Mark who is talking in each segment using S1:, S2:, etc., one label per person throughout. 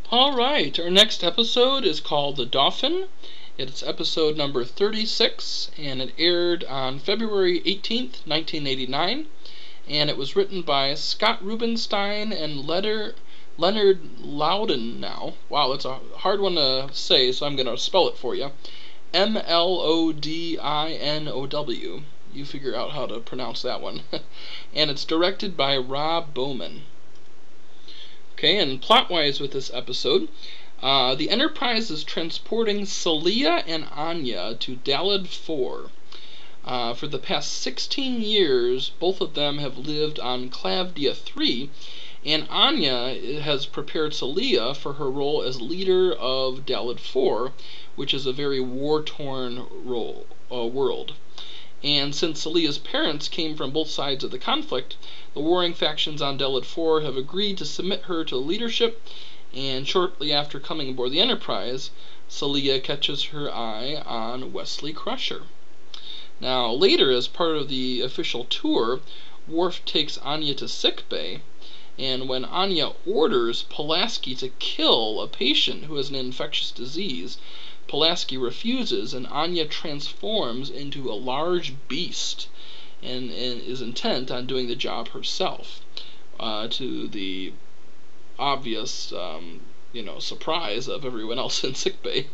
S1: Alright, our next episode is called The Dauphin. It's episode number 36, and it aired on February 18th, 1989. And it was written by Scott Rubinstein and Leonard Loudon now. Wow, it's a hard one to say, so I'm going to spell it for you. Mlodinow. You figure out how to pronounce that one. And it's directed by Rob Bowman. Okay, and plot-wise with this episode, the Enterprise is transporting Salia and Anya to Daled 4. For the past 16 years, both of them have lived on Clavdia 3, and Anya has prepared Salia for her role as leader of Daled 4, which is a very war-torn world. And since Salia's parents came from both sides of the conflict, the warring factions on Daled 4 have agreed to submit her to leadership, and shortly after coming aboard the Enterprise, Salia catches her eye on Wesley Crusher. Now, later, as part of the official tour, Worf takes Anya to sickbay, and when Anya orders Pulaski to kill a patient who has an infectious disease, Pulaski refuses, and Anya transforms into a large beast and is intent on doing the job herself, to the obvious surprise of everyone else in sickbay.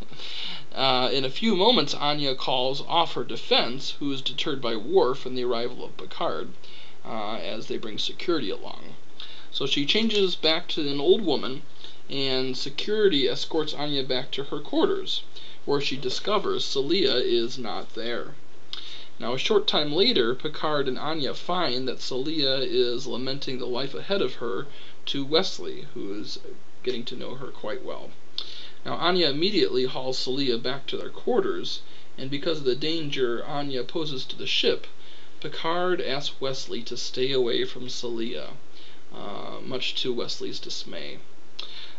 S1: In a few moments, Anya calls off her defense, who is deterred by Worf and the arrival of Picard, as they bring security along. So she changes back to an old woman, and security escorts Anya back to her quarters, where she discovers Salia is not there. Now, a short time later, Picard and Anya find that Salia is lamenting the life ahead of her to Wesley, who is getting to know her quite well. Now, Anya immediately hauls Salia back to their quarters, and because of the danger Anya poses to the ship, Picard asks Wesley to stay away from Salia, much to Wesley's dismay.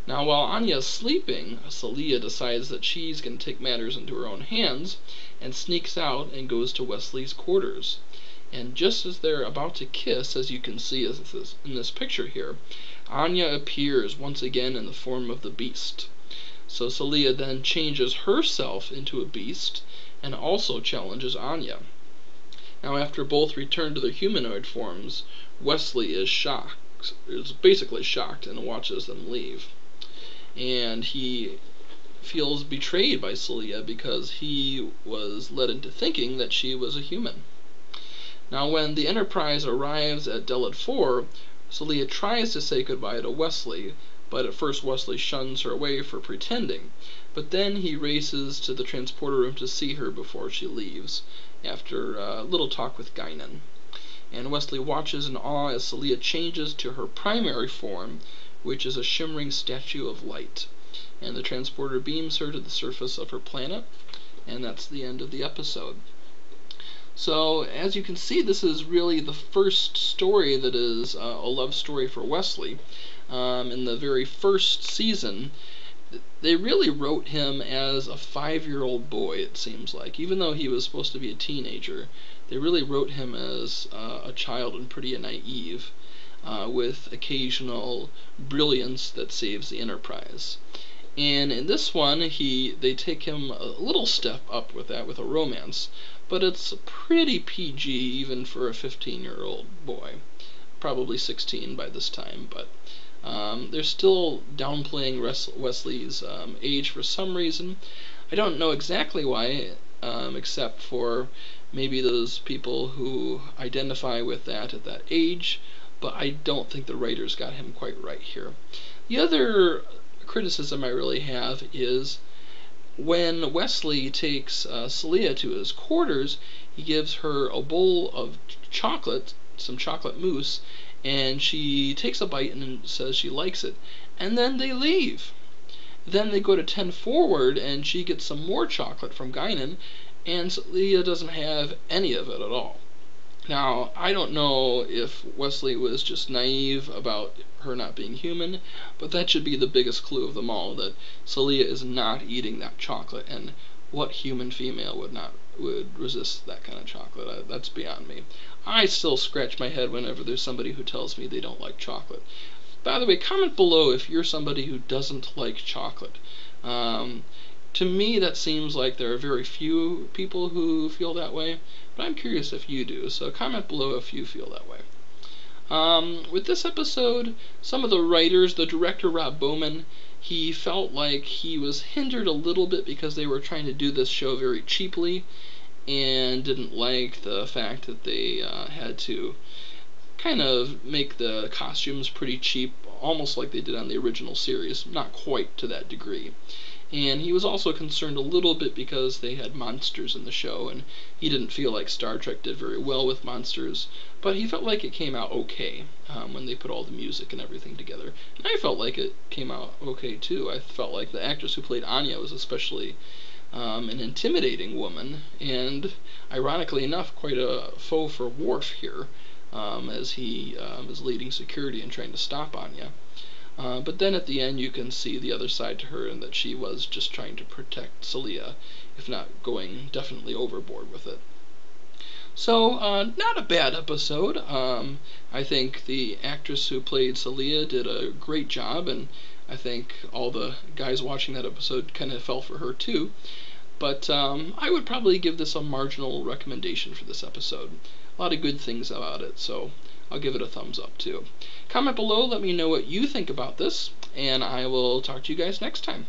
S1: Now, while Anya is sleeping, Salia decides that she's going to take matters into her own hands and sneaks out and goes to Wesley's quarters. And just as they're about to kiss, as you can see in this picture here, Anya appears once again in the form of the beast. So Salia then changes herself into a beast and also challenges Anya. Now, after both return to their humanoid forms, Wesley is basically shocked and watches them leave. And he feels betrayed by Salia because he was led into thinking that she was a human. Now, when the Enterprise arrives at Daled 4, Salia tries to say goodbye to Wesley, but at first Wesley shuns her away for pretending. But then he races to the transporter room to see her before she leaves, after a little talk with Guinan. And Wesley watches in awe as Salia changes to her primary form, which is a shimmering statue of light. And the transporter beams her to the surface of her planet, and that's the end of the episode. So, as you can see, this is really the first story that is a love story for Wesley. In the very first season, they really wrote him as a 5-year-old boy, it seems like. Even though he was supposed to be a teenager, they really wrote him as a child and pretty naive, with occasional brilliance that saves the Enterprise. And in this one, they take him a little step up with that, with a romance, but it's pretty PG even for a 15-year-old boy. Probably 16 by this time, but they're still downplaying Wesley's age for some reason. I don't know exactly why, except for maybe those people who identify with that at that age, but I don't think the writers got him quite right here. The other criticism I really have is when Wesley takes Salia to his quarters, he gives her a bowl of chocolate, some chocolate mousse, and she takes a bite and says she likes it, and then they leave. Then they go to 10 forward, and she gets some more chocolate from Guinan, and Salia doesn't have any of it at all. Now, I don't know if Wesley was just naive about her not being human, but that should be the biggest clue of them all, that Salia is not eating that chocolate, and what human female would resist that kind of chocolate? That's beyond me. I still scratch my head whenever there's somebody who tells me they don't like chocolate. By the way, comment below if you're somebody who doesn't like chocolate. To me, that seems like there are very few people who feel that way, but I'm curious if you do, so comment below if you feel that way. With this episode, some of the writers, the director Rob Bowman, he felt like he was hindered a little bit because they were trying to do this show very cheaply, and didn't like the fact that they had to kind of make the costumes pretty cheap, almost like they did on the original series, not quite to that degree. And he was also concerned a little bit because they had monsters in the show, and he didn't feel like Star Trek did very well with monsters, but he felt like it came out okay when they put all the music and everything together. And I felt like it came out okay too. I felt like the actress who played Anya was especially an intimidating woman, and ironically enough, quite a foe for Worf here, as he is leading security and trying to stop Anya. But then at the end you can see the other side to her, and that she was just trying to protect Salia, if not going definitely overboard with it. So, not a bad episode. I think the actress who played Salia did a great job, and I think all the guys watching that episode kind of fell for her too. But I would probably give this a marginal recommendation for this episode. A lot of good things about it, so I'll give it a thumbs up too. Comment below, let me know what you think about this, and I will talk to you guys next time.